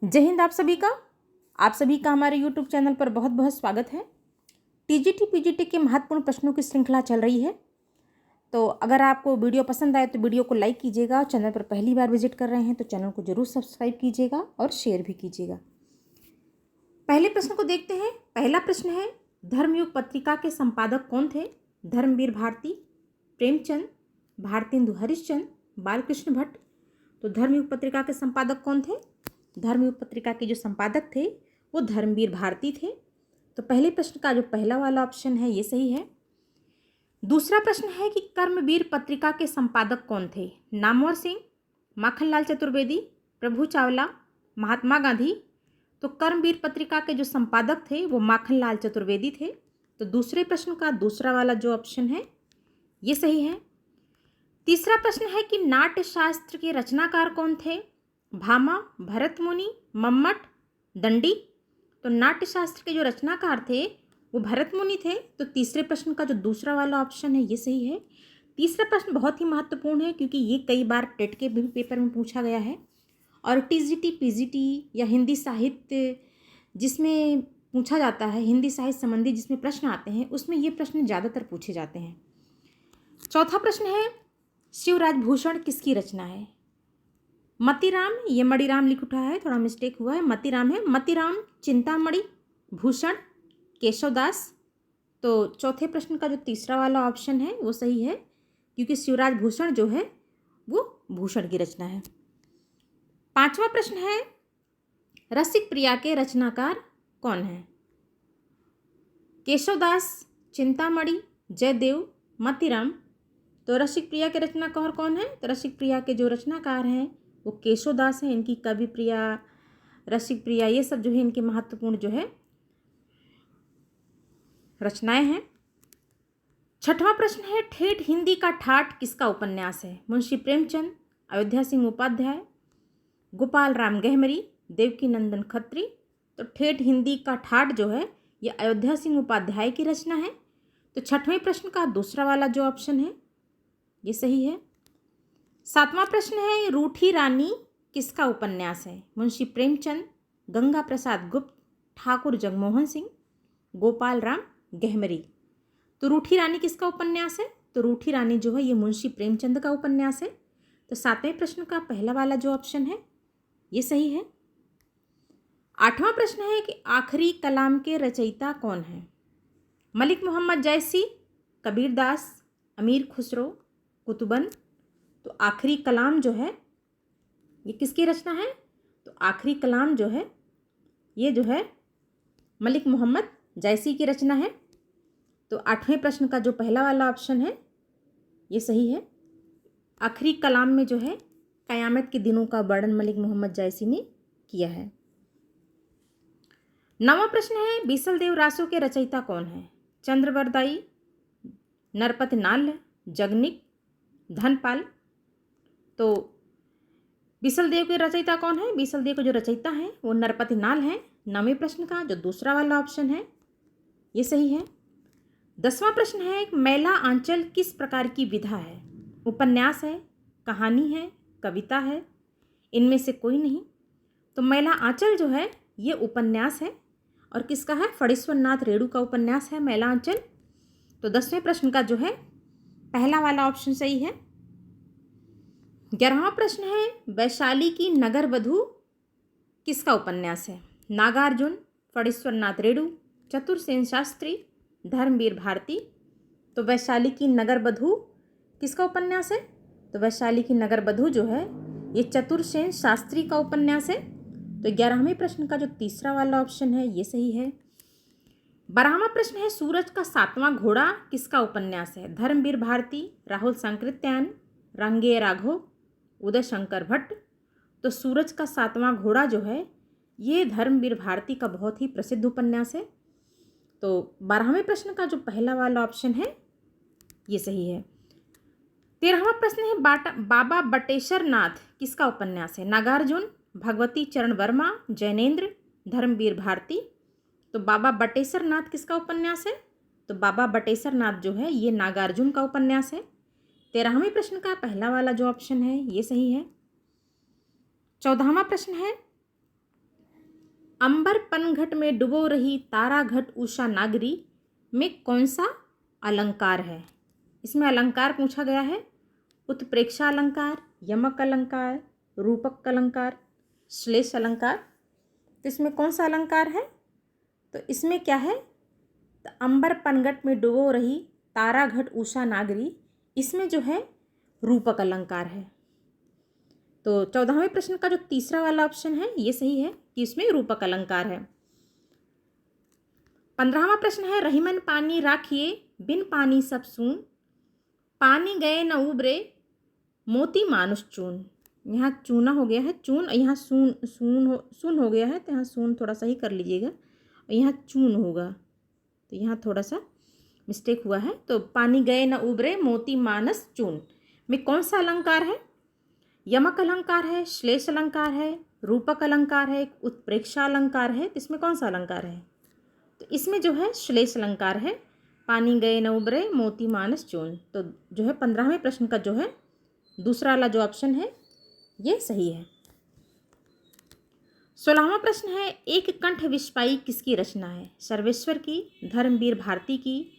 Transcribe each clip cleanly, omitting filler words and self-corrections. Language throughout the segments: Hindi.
जय हिंद आप सभी का हमारे YouTube चैनल पर बहुत बहुत स्वागत है। टीजीटी पीजीटी के महत्वपूर्ण प्रश्नों की श्रृंखला चल रही है। तो अगर आपको वीडियो पसंद आए तो वीडियो को लाइक कीजिएगा। चैनल पर पहली बार विजिट कर रहे हैं तो चैनल को जरूर सब्सक्राइब कीजिएगा और शेयर भी कीजिएगा। पहले प्रश्न को देखते हैं। पहला प्रश्न है, धर्मयुग पत्रिका के संपादक कौन थे? धर्मवीर भारती, प्रेमचंद, भारतेंदु हरिश्चंद्र, बालकृष्ण भट्ट। तो धर्मयुग पत्रिका के संपादक कौन थे? धर्मयुग पत्रिका के जो संपादक थे वो धर्मवीर भारती थे। तो पहले प्रश्न का जो पहला वाला ऑप्शन है ये सही है। दूसरा प्रश्न है कि कर्मवीर पत्रिका के संपादक कौन थे? नामवर सिंह, माखनलाल चतुर्वेदी, प्रभु चावला, महात्मा गांधी। तो कर्मवीर पत्रिका के जो संपादक थे वो माखनलाल चतुर्वेदी थे। तो दूसरे प्रश्न का दूसरा वाला जो ऑप्शन है ये सही है। तीसरा प्रश्न है कि नाट्य शास्त्र के रचनाकार कौन थे? भामा, भरत मुनि, मम्मट, दंडी। तो नाट्य शास्त्र के जो रचनाकार थे वो भरत मुनि थे। तो तीसरे प्रश्न का जो दूसरा वाला ऑप्शन है ये सही है। तीसरा प्रश्न बहुत ही महत्वपूर्ण है क्योंकि ये कई बार टेट के भी पेपर में पूछा गया है और टीजीटी पीजीटी या हिंदी साहित्य जिसमें पूछा जाता है, हिंदी साहित्य संबंधी जिसमें प्रश्न आते हैं उसमें ये प्रश्न ज़्यादातर पूछे जाते हैं। चौथा प्रश्न है, शिवराज भूषण किसकी रचना है? मतीराम, ये मणिराम लिख उठा है, थोड़ा मिस्टेक हुआ है, मतीराम है। मतीराम, चिंतामणि, भूषण, केशवदास। तो चौथे प्रश्न का जो तीसरा वाला ऑप्शन है वो सही है क्योंकि शिवराज भूषण जो है वो भूषण की रचना है। पांचवा प्रश्न है, रसिक प्रिया के रचनाकार कौन है? केशवदास, चिंतामणि, जयदेव, मतीराम। तो रसिक प्रिया के रचनाकार कौन है? तो रसिक प्रिया के जो रचनाकार हैं वो केशवदास हैं। इनकी कवि प्रिया, रसिक प्रिया, ये सब जो है इनके महत्वपूर्ण जो है रचनाएं हैं। छठवां प्रश्न है, ठेठ हिंदी का ठाठ किसका उपन्यास है? मुंशी प्रेमचंद, अयोध्या सिंह उपाध्याय, गोपाल राम गहमरी, देवकी नंदन खत्री। तो ठेठ हिंदी का ठाठ जो है ये अयोध्या सिंह उपाध्याय की रचना है। तो छठवें प्रश्न का दूसरा वाला जो ऑप्शन है ये सही है। सातवां प्रश्न है, रूठी रानी किसका उपन्यास है? मुंशी प्रेमचंद, गंगा प्रसाद गुप्त, ठाकुर जगमोहन सिंह, गोपाल राम गहमरी। तो रूठी रानी किसका उपन्यास है? तो रूठी रानी जो है ये मुंशी प्रेमचंद का उपन्यास है। तो सातवें प्रश्न का पहला वाला जो ऑप्शन है ये सही है। आठवां प्रश्न है कि आखिरी कलाम के रचयिता कौन है? मलिक मोहम्मद जैसी, कबीरदास, अमीर खुसरो, कुतुबन। तो आखिरी कलाम जो है ये किसकी रचना है? तो आखिरी कलाम जो है ये जो है मलिक मोहम्मद जैसी की रचना है। तो आठवें प्रश्न का जो पहला वाला ऑप्शन है ये सही है। आखिरी कलाम में जो है कयामत के दिनों का वर्णन मलिक मोहम्मद जैसी ने किया है। नवां प्रश्न है, बीसल देव रासो के रचयिता कौन है? चंद्रवरदाई, नरपति नाल, जगनिक, धनपाल। तो बीसल देव के रचयिता कौन है? बीसल देव के जो रचयिता हैं वो नरपति नाल हैं। नवें प्रश्न का जो दूसरा वाला ऑप्शन है ये सही है। 10वां प्रश्न है, मैला आंचल किस प्रकार की विधा है? उपन्यास है, कहानी है, कविता है, इनमें से कोई नहीं। तो मैला आंचल जो है ये उपन्यास है और किसका है? फणीश्वर नाथ रेणु का उपन्यास है मैला आंचल। तो 10वें प्रश्न का जो है पहला वाला ऑप्शन सही है। 11वां प्रश्न है, वैशाली की नगर वधू किसका उपन्यास है? नागार्जुन, फणीश्वर नाथ रेणु, चतुरसेन शास्त्री, धर्मवीर भारती। तो वैशाली की नगर वधू किसका उपन्यास है? तो वैशाली की नगर वधू जो है ये चतुरसेन शास्त्री का उपन्यास है। तो 11वें प्रश्न का जो तीसरा वाला ऑप्शन है ये सही है। 12वां प्रश्न है, सूरज का 7वां घोड़ा किसका उपन्यास है? धर्मवीर भारती, राहुल सांकृत्यायन, रंगे राघव, उदय शंकर भट्ट। तो सूरज का 7वां घोड़ा जो है ये धर्मवीर भारती का बहुत ही प्रसिद्ध उपन्यास है। तो 12वें प्रश्न का जो पहला वाला ऑप्शन है ये सही है। 13वां प्रश्न है, बाबा बटेश्वर नाथ किसका उपन्यास है? नागार्जुन, भगवती चरण वर्मा, जैनेन्द्र, धर्मवीर भारती। तो बाबा बटेश्वर नाथ किसका उपन्यास है? तो बाबा बटेश्वर नाथ जो है ये नागार्जुन का उपन्यास है। 13वें प्रश्न का पहला वाला जो ऑप्शन है ये सही है। 14वां प्रश्न है, अंबर पनघट में डुबो रही तारा घट उषा नागरी में कौन सा अलंकार है? इसमें अलंकार पूछा गया है। उत्प्रेक्षा अलंकार, यमक अलंकार, रूपक अलंकार, श्लेष अलंकार। तो इसमें कौन सा अलंकार है? तो इसमें क्या है? तो अंबर पनघट में डुबो रही तारा घट उषा नागरी, इसमें जो है रूपक अलंकार है। तो 14वें प्रश्न का जो तीसरा वाला ऑप्शन है ये सही है कि इसमें रूपक अलंकार है। 15वां प्रश्न है, रहीमन पानी राखिए बिन पानी सब सून, पानी गए न उबरे मोती मानुष चून। यहाँ चूना हो गया है चून, यहाँ सून हो गया है, तो यहाँ सून थोड़ा सा ही कर लीजिएगा, और यहाँ चून होगा, तो यहाँ थोड़ा सा मिस्टेक हुआ है। तो पानी गए न उबरे मोती मानस चून में कौन सा अलंकार है? यमक अलंकार है, श्लेष अलंकार है, रूपक अलंकार है, उत्प्रेक्षा अलंकार है। तो इसमें कौन सा अलंकार है? तो इसमें जो है श्लेष अलंकार है। पानी गए न उबरे मोती मानस चून। तो जो है 15वें प्रश्न का जो है दूसरा वाला जो ऑप्शन है ये सही है। 16वां प्रश्न है, एक कंठ विस्पाई किसकी रचना है? सर्वेश्वर की, धर्मवीर भारती की,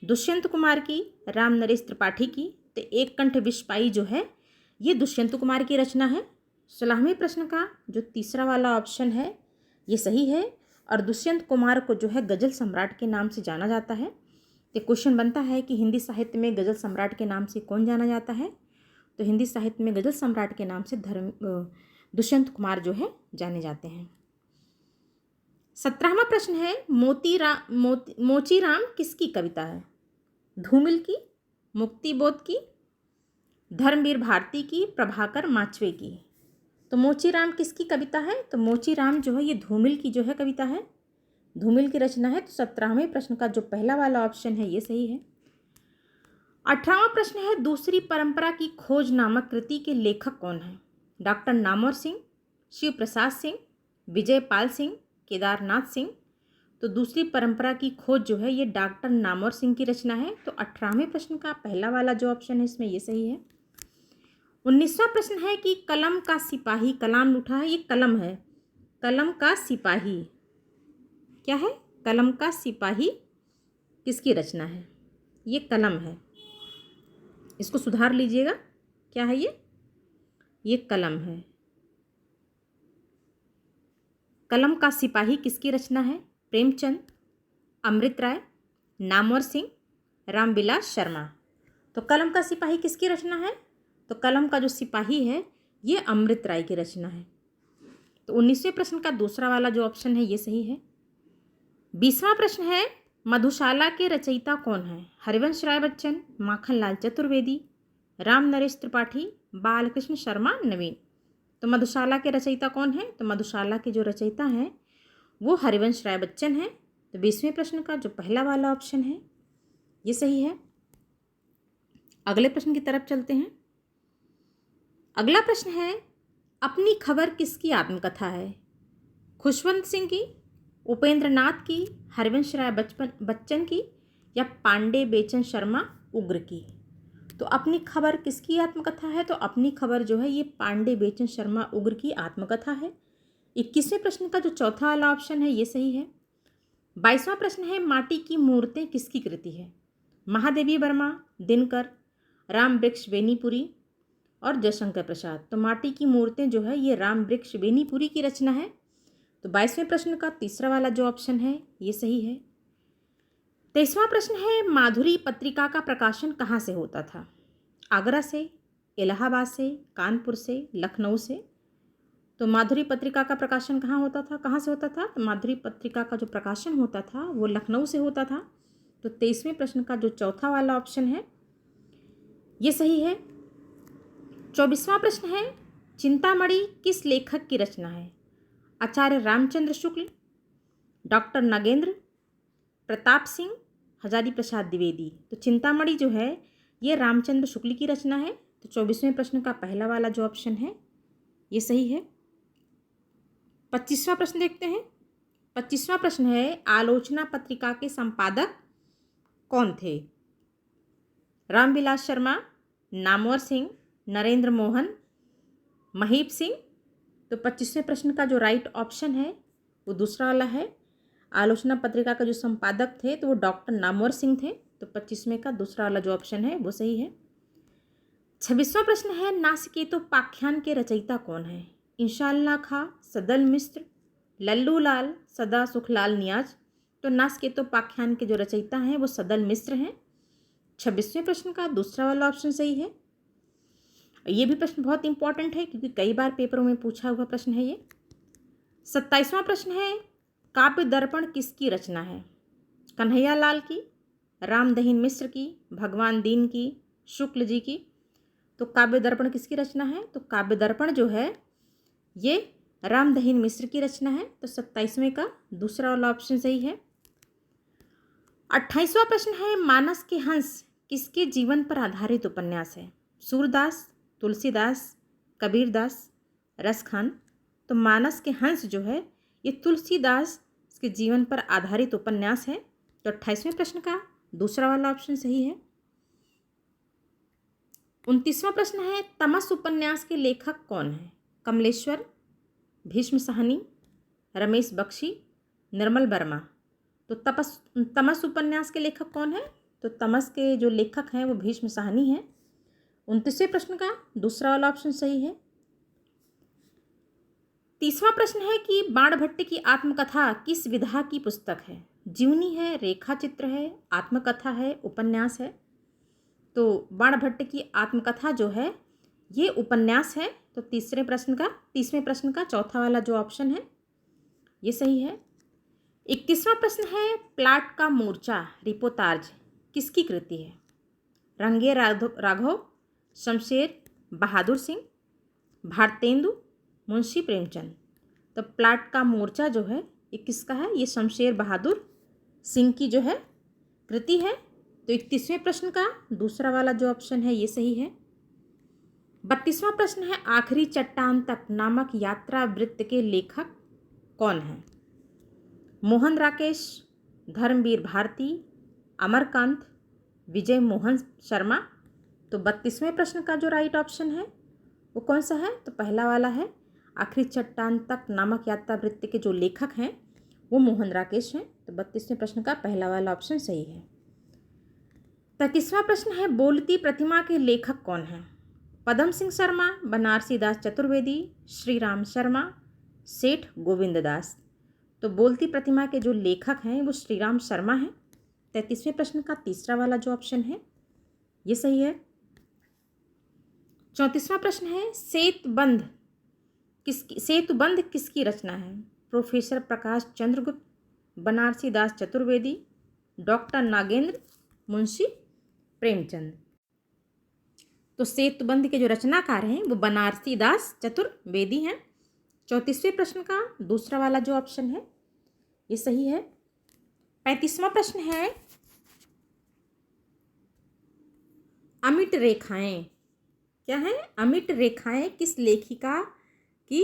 दुष्यंत कुमार की, राम नरेश त्रिपाठी की। तो एक कंठ विस्पाई जो है ये दुष्यंत कुमार की रचना है। 16वें प्रश्न का जो तीसरा वाला ऑप्शन है ये सही है, और दुष्यंत कुमार को जो है गज़ल सम्राट के नाम से जाना जाता है। तो क्वेश्चन बनता है कि हिंदी साहित्य में गज़ल सम्राट के नाम से कौन जाना जाता है? तो हिंदी साहित्य में गज़ल सम्राट के नाम से दुष्यंत कुमार जो है जाने जाते हैं। 17वां प्रश्न है, मोचीराम किसकी कविता है? धूमिल की, मुक्तिबोध की, धर्मवीर भारती की, प्रभाकर माचवे की। तो मोचीराम किसकी कविता है? तो मोचीराम जो है ये धूमिल की जो है कविता है, धूमिल की रचना है। तो 17वें प्रश्न का जो पहला वाला ऑप्शन है ये सही है। 18वां प्रश्न है, दूसरी परंपरा की खोज नामक कृति के लेखक कौन है? डॉक्टर नामवर सिंह, शिव प्रसाद सिंह, विजय पाल सिंह, केदारनाथ सिंह। तो दूसरी परंपरा की खोज जो है ये डॉक्टर नामवर सिंह की रचना है। तो 18वें प्रश्न का पहला वाला जो ऑप्शन है इसमें ये सही है। 19वां प्रश्न है कि कलम का सिपाही, कलाम लूठा है, ये कलम है, कलम का सिपाही क्या है? कलम का सिपाही किसकी रचना है? ये कलम है, इसको सुधार लीजिएगा, क्या है ये कलम है। कलम का सिपाही किसकी रचना है? प्रेमचंद, अमृत राय, नामवर सिंह, रामविलास शर्मा। तो कलम का सिपाही किसकी रचना है? तो कलम का जो सिपाही है ये अमृत राय की रचना है। तो 19वें प्रश्न का दूसरा वाला जो ऑप्शन है ये सही है। 20वां प्रश्न है, मधुशाला के रचयिता कौन है? हरिवंश राय बच्चन, माखनलाल चतुर्वेदी, राम नरेश त्रिपाठी, बालकृष्ण शर्मा नवीन। तो मधुशाला के रचयिता कौन है? तो मधुशाला के जो रचयिता हैं वो हरिवंश राय बच्चन हैं। तो 20वें प्रश्न का जो पहला वाला ऑप्शन है ये सही है। अगले प्रश्न की तरफ चलते हैं। अगला प्रश्न है, अपनी खबर किसकी आत्मकथा है? खुशवंत सिंह की, उपेंद्र नाथ की, हरिवंश राय बच्चन की, या पांडे बेचन शर्मा उग्र की। तो अपनी खबर किसकी आत्मकथा है? तो अपनी खबर जो है ये पांडे बेचन शर्मा उग्र की आत्मकथा है। 21वें प्रश्न का जो चौथा वाला ऑप्शन है ये सही है। 22वां प्रश्न है, माटी की मूर्तें किसकी कृति है? महादेवी वर्मा, दिनकर, राम वृक्ष बेनीपुरी और जयशंकर प्रसाद। तो माटी की मूर्तें जो है ये राम वृक्ष बेनीपुरी की रचना है। तो 22वें प्रश्न का तीसरा वाला जो ऑप्शन है ये सही है। 23वां प्रश्न है, माधुरी पत्रिका का प्रकाशन कहाँ से होता था? आगरा से, इलाहाबाद से, कानपुर से, लखनऊ से। तो माधुरी पत्रिका का प्रकाशन कहाँ होता था, कहाँ से होता था? तो माधुरी पत्रिका का जो प्रकाशन होता था वो लखनऊ से होता था। तो 23वें प्रश्न का जो चौथा वाला ऑप्शन है ये सही है। 24वां प्रश्न है, चिंतामणि किस लेखक की रचना है? आचार्य रामचंद्र शुक्ल, डॉक्टर नागेंद्र, प्रताप सिंह, हजारी प्रसाद द्विवेदी। तो चिंतामणि जो है ये रामचंद्र शुक्ल की रचना है। तो 24वें प्रश्न का पहला वाला जो ऑप्शन है ये सही है। 25वां प्रश्न देखते हैं। 25वां प्रश्न है, आलोचना पत्रिका के संपादक कौन थे? रामविलास शर्मा, नामवर सिंह, नरेंद्र मोहन, महीप सिंह। तो 25वें प्रश्न का जो राइट ऑप्शन है वो दूसरा वाला है। आलोचना पत्रिका का जो संपादक थे तो वो डॉक्टर नामवर सिंह थे। तो 25वें का दूसरा वाला जो ऑप्शन है वो सही है। 26वां प्रश्न है, नासिकेतोपाख्यान के रचयिता कौन है? इंशाअल्लाह खां, सदल मिश्र, लल्लू लाल, सदा सुखलाल नियाज। तो नासिकेतोपाख्यान के जो रचयिता हैं वो सदल मिश्र हैं। 26वें प्रश्न का दूसरा वाला ऑप्शन सही है। ये भी प्रश्न बहुत इंपॉर्टेंट है क्योंकि कई बार पेपरों में पूछा हुआ प्रश्न है ये। 27वां प्रश्न है, काव्य दर्पण किसकी रचना है? कन्हैया लाल की, रामदहीन मिश्र की, भगवान दीन की, शुक्ल जी की। तो काव्य दर्पण किसकी रचना है? तो काव्य दर्पण जो है ये रामदहीन मिश्र की रचना है। तो 27वें का दूसरा वाला ऑप्शन सही है। 28वां प्रश्न है, मानस के हंस किसके जीवन पर आधारित उपन्यास है? सूरदास, तुलसीदास, कबीरदास, रसखान। तो मानस के हंस जो है ये तुलसीदास के जीवन पर आधारित उपन्यास है। तो 28वें प्रश्न का दूसरा वाला ऑप्शन सही है। 29वां प्रश्न है, तमस उपन्यास के लेखक कौन है? कमलेश्वर, भीष्म साहनी, रमेश बख्शी, निर्मल वर्मा। तो तमस उपन्यास के लेखक कौन है? तो तमस के जो लेखक हैं वो भीष्म साहनी हैं। 29वें प्रश्न का दूसरा वाला ऑप्शन सही है। 30वां प्रश्न है कि बाणभट्ट की आत्मकथा किस विधा की पुस्तक है? जीवनी है, रेखा चित्र है, आत्मकथा है, उपन्यास है। तो बाणभट्ट की आत्मकथा जो है ये उपन्यास है। तो 30वें प्रश्न का चौथा वाला जो ऑप्शन है ये सही है। 31वां प्रश्न है, प्लाट का मोर्चा रिपोर्ताज किसकी कृति है? रंगे राघव, शमशेर बहादुर सिंह, भारतेंदु, मुंशी प्रेमचंद। तो प्लाट का मोर्चा जो है ये किसका है? ये शमशेर बहादुर सिंह की जो है कृति है। तो 31वें प्रश्न का दूसरा वाला जो ऑप्शन है ये सही है। 32वां प्रश्न है, आखिरी चट्टान तक नामक यात्रा वृत्त के लेखक कौन है? मोहन राकेश, धर्मवीर भारती, अमरकांत, विजय मोहन शर्मा। तो 32वें प्रश्न का जो राइट ऑप्शन है वो कौन सा है? तो पहला वाला है। आखिरी चट्टान तक नामक यात्रा वृत्त के जो लेखक हैं वो मोहन राकेश हैं। तो 32वें प्रश्न का पहला वाला ऑप्शन सही है। 33वां प्रश्न है, बोलती प्रतिमा के लेखक कौन हैं? पदम सिंह शर्मा, बनारसी दास चतुर्वेदी, श्री राम शर्मा, सेठ गोविंद दास। तो बोलती प्रतिमा के जो लेखक हैं वो श्री राम शर्मा हैं। 33वें प्रश्न का तीसरा वाला जो ऑप्शन है ये सही है। 34वां प्रश्न है, सेतुबंध किसकी रचना है? प्रोफेसर प्रकाश चंद्रगुप्त, बनारसी दास चतुर्वेदी, डॉक्टर नागेंद्र, मुंशी प्रेमचंद। तो सेतुबंध के जो रचनाकार हैं वो बनारसी दास चतुर्वेदी हैं। 34वें प्रश्न का दूसरा वाला जो ऑप्शन है ये सही है। 35वां प्रश्न है, अमिट रेखाएं क्या है? अमिट रेखाएं किस लेखिका की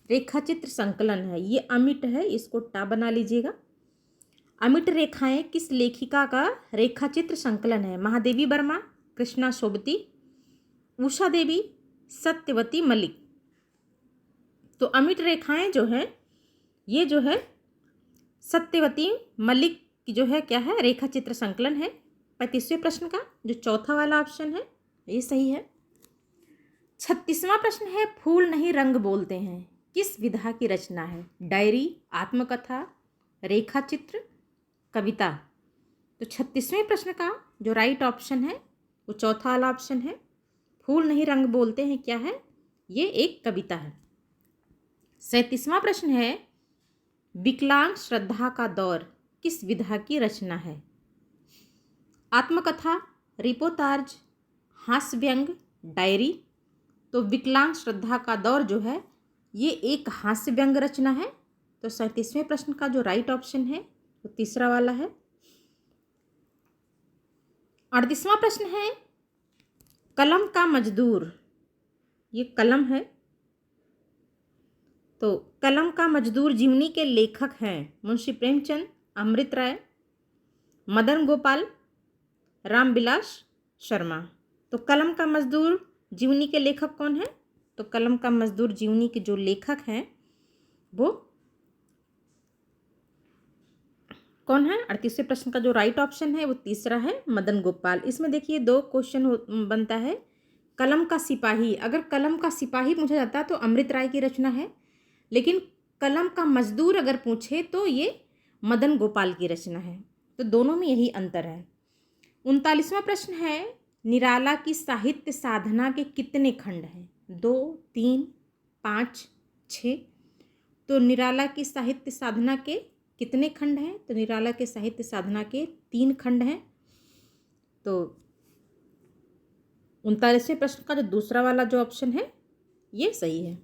रेखाचित्र संकलन है? ये अमिट है, इसको टा बना लीजिएगा। अमिट रेखाएं किस लेखिका का रेखाचित्र संकलन है? महादेवी वर्मा, कृष्णा सोबती, उषा देवी, सत्यवती मलिक। तो अमिट रेखाएं जो है ये जो है सत्यवती मलिक की जो है क्या है? रेखाचित्र संकलन है। 35वें प्रश्न का जो चौथा वाला ऑप्शन है ये सही है। 36वां प्रश्न है, फूल नहीं रंग बोलते हैं किस विधा की रचना है? डायरी, आत्मकथा, रेखाचित्र, कविता। तो 36वें प्रश्न का जो राइट ऑप्शन है वो चौथा वाला ऑप्शन है। फूल नहीं रंग बोलते हैं क्या है? ये एक कविता है। 37वां प्रश्न है, विकलांग श्रद्धा का दौर किस विधा की रचना है? आत्मकथा, रिपोर्ताज, हास्य व्यंग, डायरी। तो विकलांग श्रद्धा का दौर जो है ये एक हास्य व्यंग रचना है। तो 37वें प्रश्न का जो राइट ऑप्शन है वो तीसरा वाला है। 38वां प्रश्न है, कलम का मजदूर, ये कलम है। तो कलम का मजदूर जीवनी के लेखक हैं मुंशी प्रेमचंद, अमृत राय, मदन गोपाल, रामविलास शर्मा। तो कलम का मजदूर जीवनी के लेखक कौन है? तो कलम का मजदूर जीवनी के जो लेखक हैं वो कौन है? 38वें प्रश्न का जो राइट ऑप्शन है वो तीसरा है, मदन गोपाल। इसमें देखिए 2 क्वेश्चन बनता है। कलम का सिपाही, अगर कलम का सिपाही पूछा जाता तो अमृत राय की रचना है, लेकिन कलम का मजदूर अगर पूछे तो ये मदन गोपाल की रचना है। तो दोनों में यही अंतर है। 39वां प्रश्न है, निराला की साहित्य साधना के कितने खंड हैं? 2, 3, 5, 6। तो निराला की साहित्य साधना के कितने खंड हैं? तो निराला के साहित्य साधना के 3 खंड हैं। तो 39वें प्रश्न का जो दूसरा वाला जो ऑप्शन है ये सही है।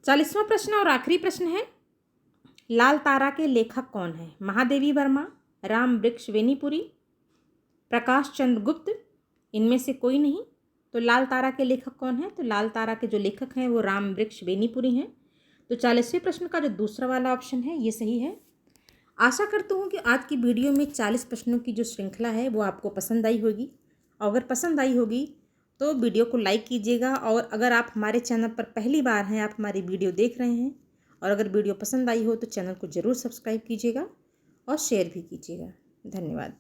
40वां प्रश्न और आखिरी प्रश्न है, लाल तारा के लेखक कौन है? महादेवी वर्मा, राम वृक्ष वेनीपुरी, प्रकाश चंद्र गुप्त, इनमें से कोई नहीं। तो लाल तारा के लेखक कौन है? तो लाल तारा के जो लेखक हैं वो राम वृक्ष वेनीपुरी हैं। तो 40वें प्रश्न का जो दूसरा वाला ऑप्शन है ये सही है। आशा करता हूँ कि आज की वीडियो में 40 प्रश्नों की जो श्रृंखला है वो आपको पसंद आई होगी। अगर पसंद आई होगी तो वीडियो को लाइक कीजिएगा, और अगर आप हमारे चैनल पर पहली बार हैं, आप हमारी वीडियो देख रहे हैं और अगर वीडियो पसंद आई हो तो चैनल को ज़रूर सब्सक्राइब कीजिएगा और शेयर भी कीजिएगा। धन्यवाद।